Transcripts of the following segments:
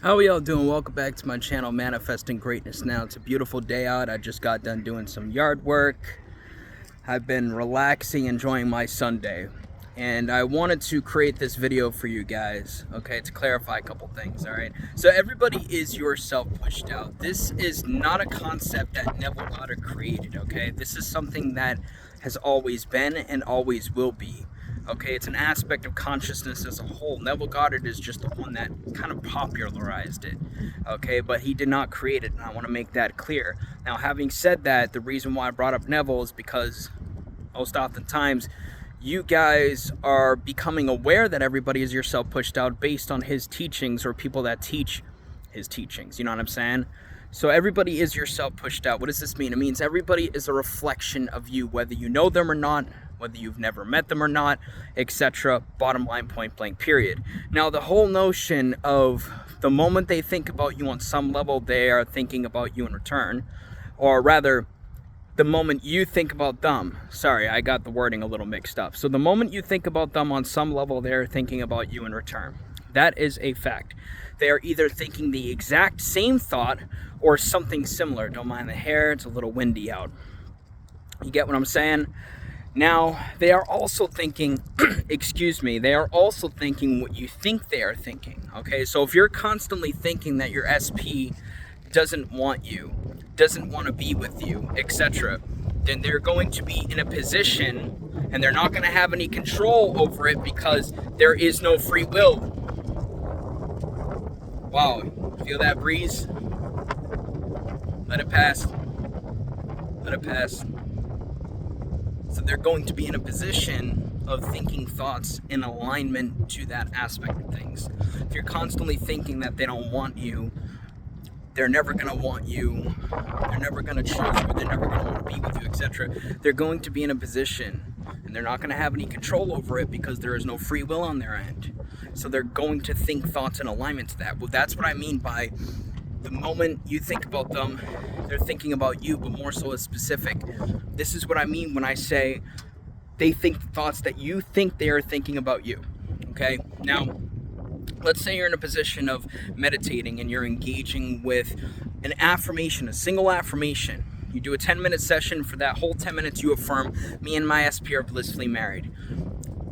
How are y'all doing? Welcome back to my channel, Manifesting Greatness Now. It's a beautiful day out. I just got done doing some yard work. I've been relaxing, enjoying my Sunday. And I wanted to create this video for you guys, okay, to clarify a couple things, all right? So everybody is yourself pushed out. This is not a concept that Neville Goddard created, okay? This is something that has always been and always will be. Okay, it's an aspect of consciousness as a whole. Neville Goddard is just the one that kind of popularized it, okay, but he did not create it, and I want to make that clear. Now, having said that, the reason why I brought up Neville is because most oftentimes you guys are becoming aware that everybody is yourself pushed out based on his teachings or people that teach his teachings, you know what I'm saying? So everybody is yourself pushed out. What does this mean? It means everybody is a reflection of you, whether you know them or not, whether you've never met them or not, etc. Bottom line, point blank, period. Now, the whole notion of the moment they think about you on some level, they are thinking about you in return, or rather, the moment you think about them, sorry, I got the wording a little mixed up. So the moment you think about them on some level, they're thinking about you in return. That is a fact. They are either thinking the exact same thought or something similar. Don't mind the hair, it's a little windy out. You get what I'm saying? Now, they are also thinking, excuse me, they are also thinking what you think they are thinking, okay? So if you're constantly thinking that your SP doesn't want you, doesn't want to be with you, etc., then they're going to be in a position and they're not going to have any control over it because there is no free will. Wow, feel that breeze? Let it pass. Let it pass. So they're going to be in a position of thinking thoughts in alignment to that aspect of things. If you're constantly thinking that they don't want you, they're never going to want you, they're never going to choose you, they're never going to want to be with you, etc. They're going to be in a position and they're not going to have any control over it because there is no free will on their end. So they're going to think thoughts in alignment to that. Well, that's what I mean by the moment you think about them, they're thinking about you, but more so as specific. This is what I mean when I say they think the thoughts that you think they are thinking about you, okay? Now, let's say you're in a position of meditating and you're engaging with an affirmation, a single affirmation. You do a 10-minute session. For that whole 10 minutes, you affirm, me and my SP are blissfully married.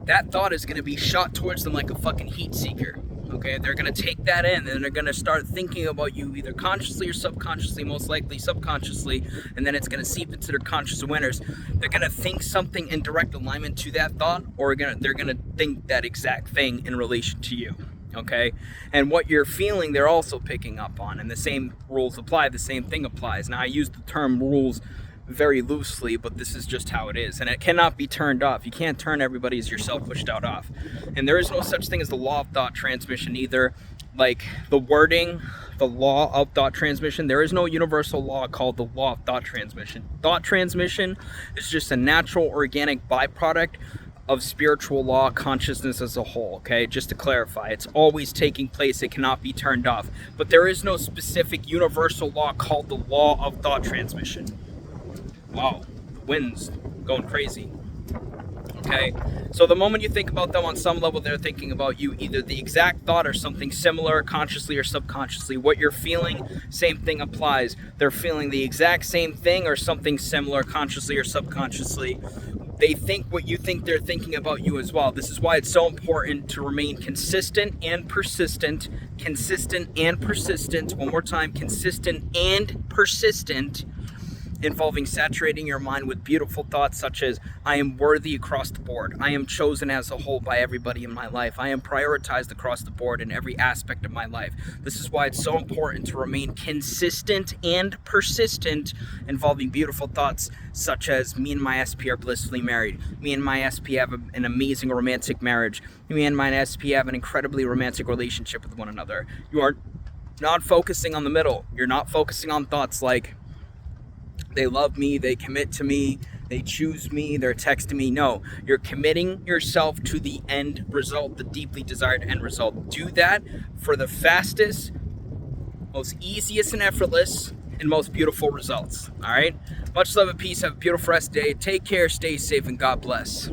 That thought is going to be shot towards them like a fucking heat seeker. Okay, they're going to take that in and they're going to start thinking about you either consciously or subconsciously, most likely subconsciously, and then it's going to seep into their conscious awareness. They're going to think something in direct alignment to that thought, or they're going to think that exact thing in relation to you. Okay, and what you're feeling, they're also picking up on, and the same rules apply, the same thing applies. Now, I use the term rules very loosely, but this is just how it is, and it cannot be turned off. You can't turn everybody as yourself pushed out off, and there is no such thing as the law of thought transmission either. Like the wording, the law of thought transmission, there is no universal law called the law of thought transmission. Thought transmission is just a natural organic byproduct of spiritual law, consciousness as a whole, okay? Just to clarify, it's always taking place, it cannot be turned off, but there is no specific universal law called the law of thought transmission. Wow, the wind's going crazy. Okay, so the moment you think about them on some level, they're thinking about you, either the exact thought or something similar, consciously or subconsciously. What you're feeling, same thing applies. They're feeling the exact same thing or something similar, consciously or subconsciously. They think what you think they're thinking about you as well. This is why it's so important to remain consistent and persistent. Consistent and persistent. One more time, consistent and persistent. Involving saturating your mind with beautiful thoughts such as, I am worthy across the board. I am chosen as a whole by everybody in my life. I am prioritized across the board in every aspect of my life. This is why it's so important to remain consistent and persistent, involving beautiful thoughts such as, me and my SP are blissfully married. Me and my SP have an amazing romantic marriage. Me and my SP have an incredibly romantic relationship with one another. You are not focusing on the middle. You're not focusing on thoughts like, they love me, they commit to me, they choose me, they're texting me. No, you're committing yourself to the end result, the deeply desired end result. Do that for the fastest, most easiest and effortless, and most beautiful results. All right? Much love and peace. Have a beautiful rest of the day. Take care, stay safe, and God bless.